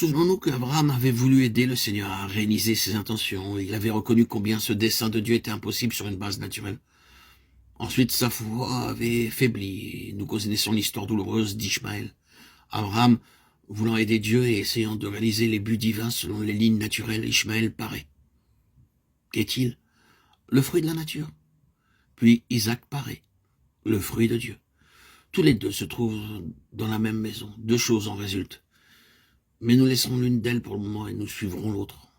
Souvenons-nous qu'Abraham avait voulu aider le Seigneur à réaliser ses intentions. Il avait reconnu combien ce dessein de Dieu était impossible sur une base naturelle. Ensuite, sa foi avait faibli, et nous connaissons l'histoire douloureuse d'Ishmaël. Abraham, voulant aider Dieu et essayant de réaliser les buts divins selon les lignes naturelles, Ishmaël paraît. Qu'est-il? Le fruit de la nature. Puis Isaac paraît, le fruit de Dieu. Tous les deux se trouvent dans la même maison. Deux choses en résultent. Mais nous laisserons l'une d'elles pour le moment et nous suivrons l'autre.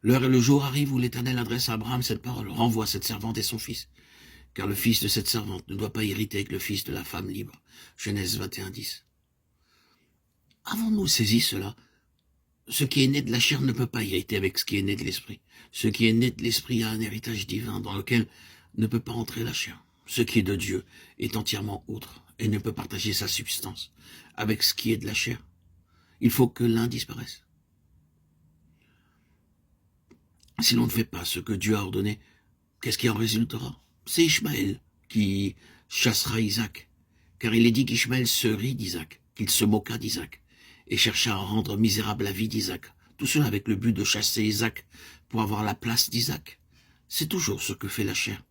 L'heure et le jour arrivent où l'Éternel adresse à Abraham cette parole. Renvoie cette servante et son fils. Car le fils de cette servante ne doit pas hériter avec le fils de la femme libre. Genèse 21, 10. Avons-nous saisi cela? Ce qui est né de la chair ne peut pas hériter avec ce qui est né de l'esprit. Ce qui est né de l'esprit a un héritage divin dans lequel ne peut pas entrer la chair. Ce qui est de Dieu est entièrement autre et ne peut partager sa substance avec ce qui est de la chair. Il faut que l'un disparaisse. Si l'on ne fait pas ce que Dieu a ordonné, qu'est-ce qui en résultera? C'est Ishmaël qui chassera Isaac, car il est dit qu'Ishmaël se rit d'Isaac, qu'il se moqua d'Isaac, et chercha à rendre misérable la vie d'Isaac. Tout cela avec le but de chasser Isaac pour avoir la place d'Isaac. C'est toujours ce que fait la chair.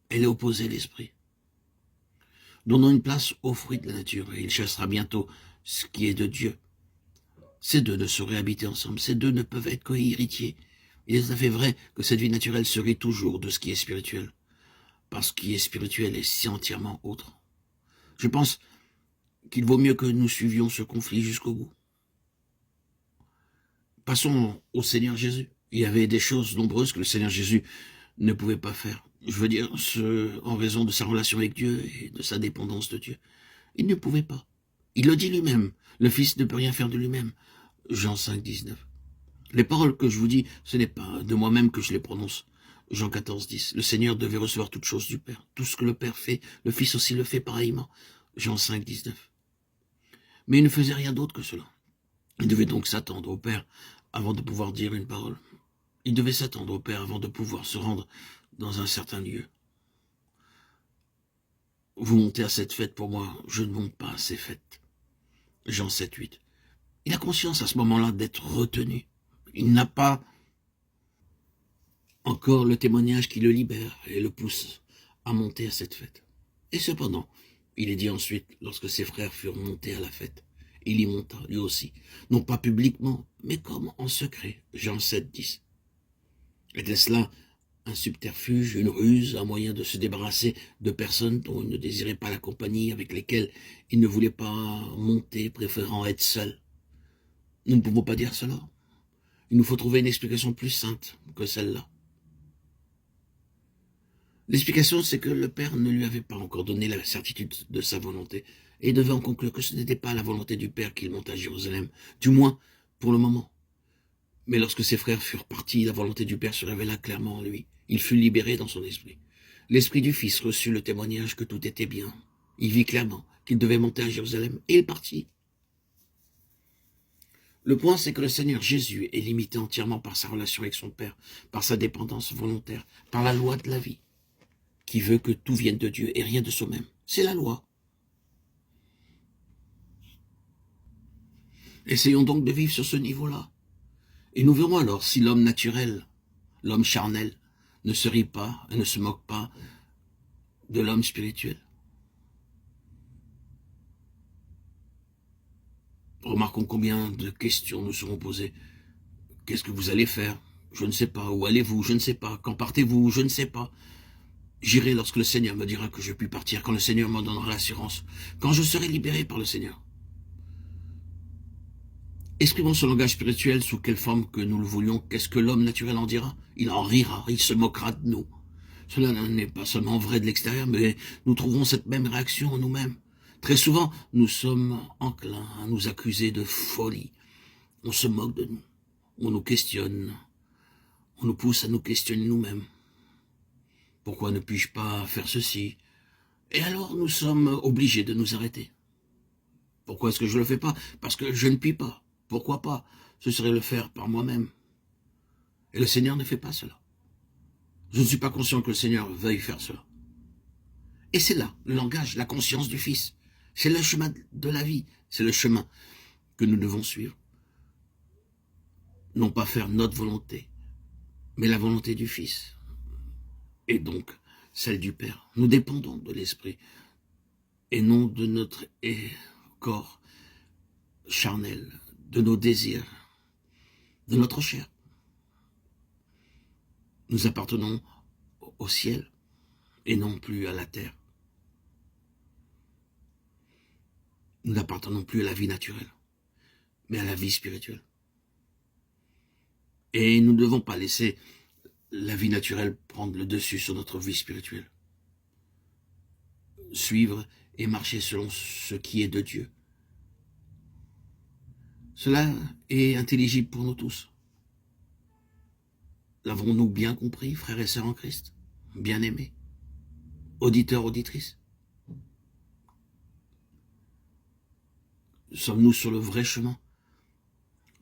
Elle est opposée à l'esprit. Donnons une place au fruit de la nature, et il chassera bientôt ce qui est de Dieu. Ces deux ne sauraient habiter ensemble, ces deux ne peuvent être co-héritiers. Il est tout à fait vrai que cette vie naturelle se rit toujours de ce qui est spirituel, parce que ce qui est spirituel est si entièrement autre. Je pense qu'il vaut mieux que nous suivions ce conflit jusqu'au bout. Passons au Seigneur Jésus. Il y avait des choses nombreuses que le Seigneur Jésus ne pouvait pas faire. Je veux dire, en raison de sa relation avec Dieu et de sa dépendance de Dieu. Il ne pouvait pas. Il le dit lui-même. Le Fils ne peut rien faire de lui-même. Jean 5, 19. Les paroles que je vous dis, ce n'est pas de moi-même que je les prononce. Jean 14, 10. Le Seigneur devait recevoir toutes choses du Père. Tout ce que le Père fait, le Fils aussi le fait pareillement. Jean 5, 19. Mais il ne faisait rien d'autre que cela. Il devait donc s'attendre au Père avant de pouvoir dire une parole. Il devait s'attendre au Père avant de pouvoir se rendre dans un certain lieu. Vous montez à cette fête pour moi, je ne monte pas à ces fêtes. Jean 7, 8. Il a conscience à ce moment-là d'être retenu. Il n'a pas encore le témoignage qui le libère et le pousse à monter à cette fête. Et cependant, il est dit ensuite, lorsque ses frères furent montés à la fête, il y monta lui aussi, non pas publiquement, mais comme en secret. Jean 7, 10. Était-ce là un subterfuge, une ruse, un moyen de se débarrasser de personnes dont il ne désirait pas la compagnie, avec lesquelles il ne voulait pas monter, préférant être seul? Nous ne pouvons pas dire cela. Il nous faut trouver une explication plus sainte que celle-là. L'explication, c'est que le Père ne lui avait pas encore donné la certitude de sa volonté, et il devait en conclure que ce n'était pas la volonté du Père qu'il monte à Jérusalem, du moins pour le moment. Mais lorsque ses frères furent partis, la volonté du Père se révéla clairement en lui. Il fut libéré dans son esprit. L'esprit du Fils reçut le témoignage que tout était bien. Il vit clairement qu'il devait monter à Jérusalem, et il partit. Le point, c'est que le Seigneur Jésus est limité entièrement par sa relation avec son Père, par sa dépendance volontaire, par la loi de la vie, qui veut que tout vienne de Dieu et rien de soi-même. C'est la loi. Essayons donc de vivre sur ce niveau-là. Et nous verrons alors si l'homme naturel, l'homme charnel, ne se rit pas et ne se moque pas de l'homme spirituel. Remarquons combien de questions nous seront posées. Qu'est-ce que vous allez faire? Je ne sais pas. Où allez-vous? Je ne sais pas. Quand partez-vous? Je ne sais pas. J'irai lorsque le Seigneur me dira que je puis partir, quand le Seigneur m'en donnera l'assurance, quand je serai libéré par le Seigneur. Exprimons ce langage spirituel sous quelle forme que nous le voulions. Qu'est-ce que l'homme naturel en dira? Il en rira, il se moquera de nous. Cela n'est pas seulement vrai de l'extérieur, mais nous trouverons cette même réaction en nous-mêmes. Très souvent, nous sommes enclins à nous accuser de folie. On se moque de nous, on nous questionne, on nous pousse à nous questionner nous-mêmes. Pourquoi ne puis-je pas faire ceci? Et alors nous sommes obligés de nous arrêter. Pourquoi est-ce que je ne le fais pas? Parce que je ne puis pas. Pourquoi pas? Ce serait le faire par moi-même. Et le Seigneur ne fait pas cela. Je ne suis pas conscient que le Seigneur veuille faire cela. Et c'est là, le langage, la conscience du Fils. C'est le chemin de la vie. C'est le chemin que nous devons suivre. non pas faire notre volonté, mais la volonté du Fils, et donc celle du Père. Nous dépendons de l'Esprit, et non de notre corps charnel, de nos désirs, de notre chair. Nous appartenons au ciel, et non plus à la terre. Nous n'appartenons plus à la vie naturelle, mais à la vie spirituelle. Et nous ne devons pas laisser la vie naturelle prendre le dessus sur notre vie spirituelle. Suivre et marcher selon ce qui est de Dieu. Cela est intelligible pour nous tous. L'avons-nous bien compris, frères et sœurs en Christ, bien-aimés, auditeurs, auditrices? Sommes-nous sur le vrai chemin,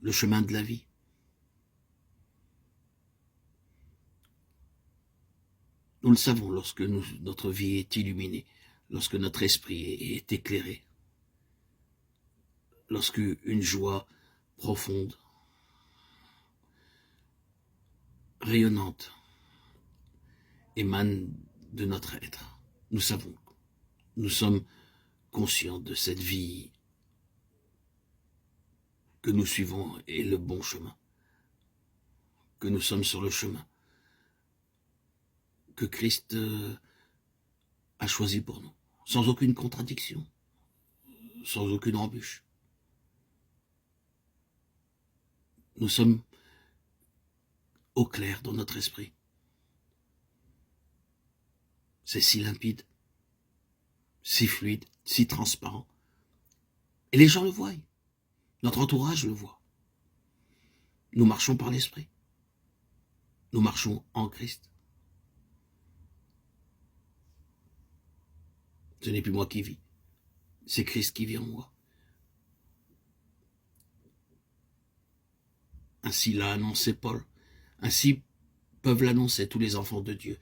le chemin de la vie? Nous le savons lorsque notre vie est illuminée, lorsque notre esprit est éclairé, lorsque une joie profonde, rayonnante, émane de notre être. Nous savons, nous sommes conscients de cette vie que nous suivons est le bon chemin, que nous sommes sur le chemin que Christ a choisi pour nous, sans aucune contradiction, sans aucune embûche. Nous sommes au clair dans notre esprit. C'est si limpide, si fluide, si transparent. Et les gens le voient. Notre entourage le voit. Nous marchons par l'esprit. Nous marchons en Christ. Ce n'est plus moi qui vis. C'est Christ qui vit en moi. Ainsi l'a annoncé Paul. Ainsi peuvent l'annoncer tous les enfants de Dieu.